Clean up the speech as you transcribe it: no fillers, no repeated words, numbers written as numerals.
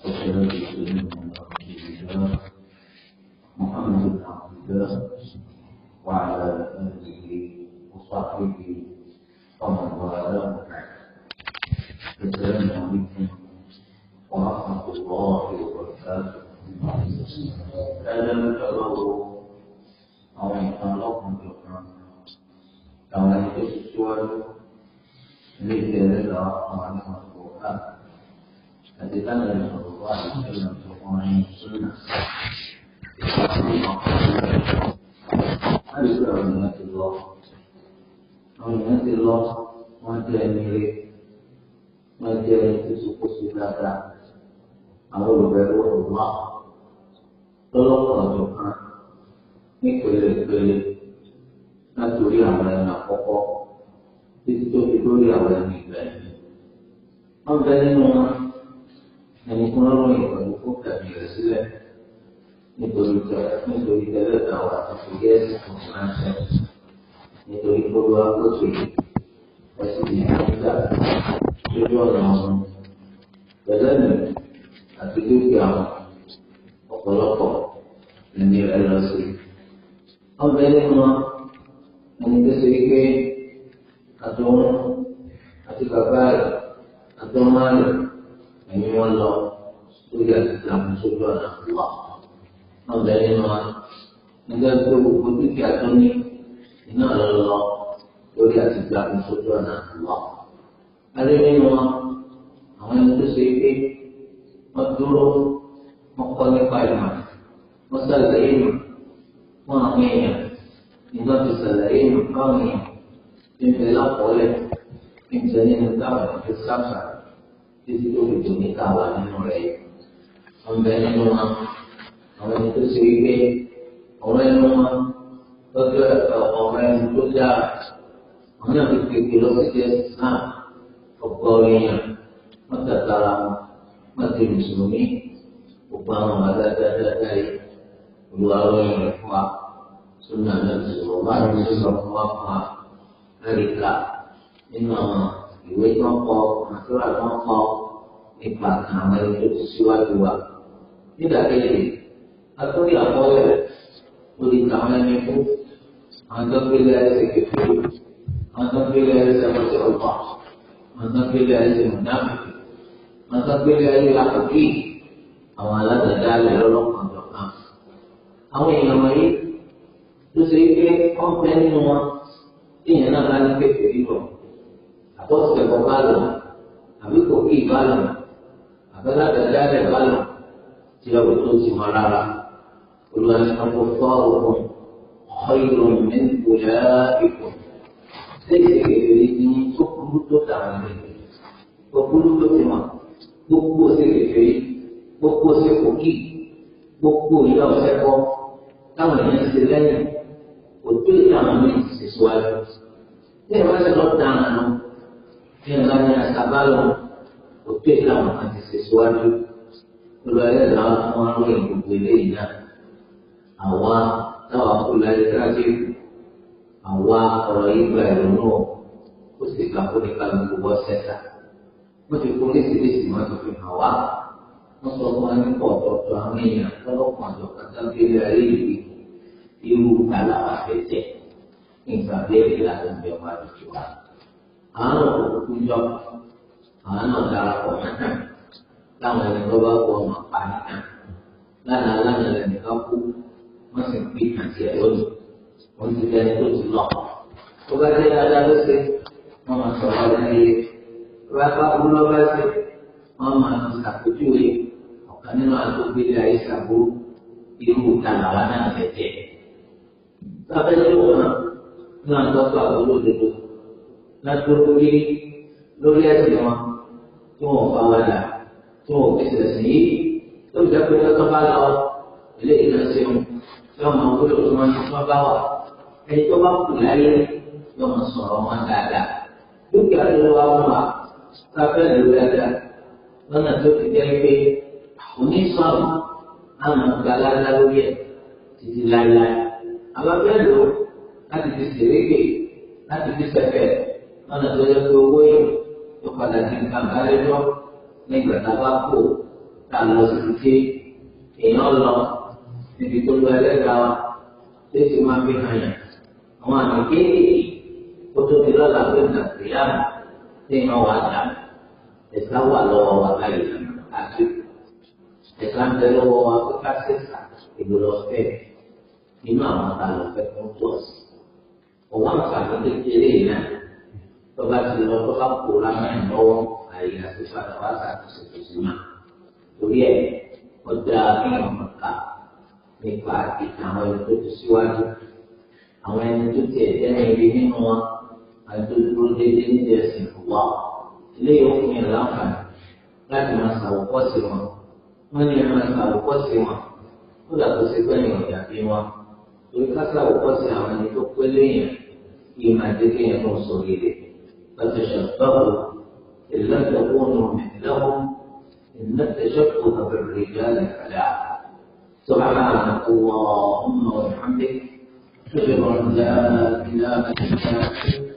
والصلاة والسلام على رسول الله محمد بن عبد الله وعلى آله وصحبه ومن والاه. السلام عليكم ورحمة الله وبركاته. Dalam kalau orang kalau menunjukkan kalau itu sesuatu ini adalah orang Al-Quran. Ketika dari Allah dalam orang yang sunnah. Ada orang Allah. Orang Allah wajah milik wajah itu suku saudara. Awal baru Allah. Tolong tunjukkan ini kulit-kulit naturi amalan pokok itu amalan ibadah. Amalan rumah yang kurang itu bukan biasa. Itu kita tahu sebagai manusia. Itu kedua kunci. Pasti kita tujuan orang dalam attitude yang ọ̀pọ̀lọpọ̀ ní ẹlọ sí. Ọbẹ̀ nínú ẹni tó ṣe wípé àtọ́wọ́n àti bàbá rẹ̀ àtọ́wọ́n rẹ̀ ẹ̀yìn wọn lọ lórí àti ìlànà sójú ọ̀nà wà. Ọbẹ̀ nínú nígbà tó gbogbo dúkìá tó ní iná lọ lórí àti ìlànà sójú ọ̀nà wà. Alẹ́ nínú àwọn ẹni tó ṣe wípé wọ́n dúró. Mengkoni payah, masalah ini, wanginya, ini masalah ini, wanginya, ini belak boleh, ini jadi negara bersama, di situ itu kawan mulai, ambil orang itu sihir, orang itu jahat, orang itu kilometer pokoknya, mata dalam, mati muslimi. Upama ada dari dua orang yang kuat sunnah dan semua mereka ini ibu mampu masalah mampu nikmat nama itu sesuatu tidak ini atau dia boleh beri tangan itu atau pilih sekitar atau pilih seperti Allah atau pilih semenang atau pilih laki àwọn aládàáda lọ́lọ́kan jọ̀kan. Àwọn èèyàn wọ̀nyí ló ṣe pé wọ́n fẹ́ nínú wọn tí èèyàn náà bá ní kékeré lọ. Àbọ̀sẹ̀kọ̀ bá lọ, àbí kò kí ì bá lọ, àbẹ́ládàáda rẹ̀ bá lọ, tí ọ̀rọ̀ tó ti mọ rárá. Olùwàlẹ́kọ̀ọ́ fọ́ ọ̀rọ̀ ọ̀yọ̀ mẹ́tòlá ìkọ̀. Ṣé ìṣèkékeré ní tó burú tó dàrú rẹ̀? Tó burú tó ti mọ̀, gbogbo ìṣèkékeré. Gbogbo sekoki, gbogbo ìyá ọ̀sẹ̀ kọ́, táwọn èèyàn ṣe lẹ́yìn, kò tó ìdáhùn ní ìṣèṣúwájú. Bí ẹ bá ṣe lọ dáhùn lọ, bí ẹ bá ní àṣàbá lọ, kò tó ìdáhùn àti ìṣèṣúwájú. Olùwàlẹ̀ làwọn fún àwọn ìgbòho eléyìí náà. Àwa táwa kú láyé tíráṣẹ́kù, àwa ọ̀rọ̀ yìí gba ẹ̀rọ náà, ó sì kà fún nípa gbogbo ọ̀sẹ̀ta. Wọ́n ti kó léṣeléṣe wọn tó fi hàn wá. Wọ́n sọ fún wa nípa ọ̀tọ̀ọ̀tọ̀ àwọn èèyàn lọ́lọ́kan àjọ̀kan sábẹ́lé ayé ìwé irú kàlàwà fẹ̀tẹ̀ nígbà bẹ́ẹ̀ ìlànà ìbẹ̀ wà lójú wa. Àwọn òkú jọ àwọn náà darapọ̀ mọ́tà láwọn ẹni tó bá kó ọmọ pa nìkan. Lánàá lẹ́nìkan kú wọ́n sì ń pín àti ẹ̀ lónìí. Wọ́n ti lẹ́ni tó ti lọ. Tó bá dé dáadáa ló ṣe wọ́n máa sọ̀rọ̀ lẹ́yìn. Tó bá bá kú lọ́ bá ṣe wọ́n máa ṣàpèjúwe. Nínú àtòkèlè àìsàbò irú kàlàwà náà tẹ̀tẹ̀. Sábẹ́lẹ́ wọn ní àtọ́kọ̀ àbúrò dodo látòrò lórí ẹ̀sìn wọn tí wọ́n bá wà dà tí wọ́n fi ṣẹ̀sìn yìí tó jẹ́ pé lọ́tọ́ bá lọ ilé ìlọsẹ̀wọ̀n tí wọ́n máa wúlò tó máa tó bá wà. Ẹni tó bá kù láyé yóò máa sọ̀rọ̀ wọn dáadáa. Dúkìá ló wá wọn wá sábẹ́lẹ̀ ló dáadáa lọ́nà tó fi jẹ́ pé onísọ̀rọ̀ àwọn ọ̀gáláńlá lórí ẹ̀ títí láéláé. Àwọn abẹ́rẹ́ lò láti fi ṣèrégbè láti fi ṣẹ̀fẹ̀ lọ́nà tó yẹ kó owó yìí tó padà di nǹkan bálẹ́jọ́ nígbà tá a bá kó kalau seperti ini Allah níbi tó lọ ẹlẹ́dàá wa tí ó sì máa fi hàn yàn àwọn àmì kéékèèké tó tó di lọ́la pé nàìjíríà tí ìmọ̀ wà dá ẹ̀ka wà lọ́wọ́ wa báyìí àti ẹ̀ka ń bẹ lọ́wọ́ wa pé ká ṣèṣà ìgbòlọ́ fẹ́ nínú àwọn àlọ́fẹ́ fún tọ́sí. òun àǹfààní kékeré náà tó bá ti lọ tó bá kó lámẹ́rin lọ́wọ́ àyè àti padà wá ṣàtúnṣe tó sì máa torí ẹ̀ ọjà kéèyàn mọ̀ká nípa ìtàn àwọn ẹni tó ti síwájú àwọn ẹni tó ti ẹ̀jẹ̀ ní ibi nínú wọn àti tó dúró déédéé nídìí ẹ̀sìn wà ilé yóò fún yẹn láǹfààní láti máa ṣàwòkọ́sí wọn wọ́n ní ẹ máa ṣàwòkọ́sí wọn ó dàtọ̀ sí pé ènìyàn dàbí wọn torí ká ṣàwòkọ́sí àwọn ẹni tó pé léyìn kí máa dé kéèyàn náà sórí rẹ̀ lọ́sẹ̀ ṣàtúbọ̀wò ìlọ́sẹ̀kùnù mẹ́tìlẹ́wọ̀n إن التشبه بالرجال فلاح سبحانك اللهم وبحمدك أشهد أن لا إله إلا أنت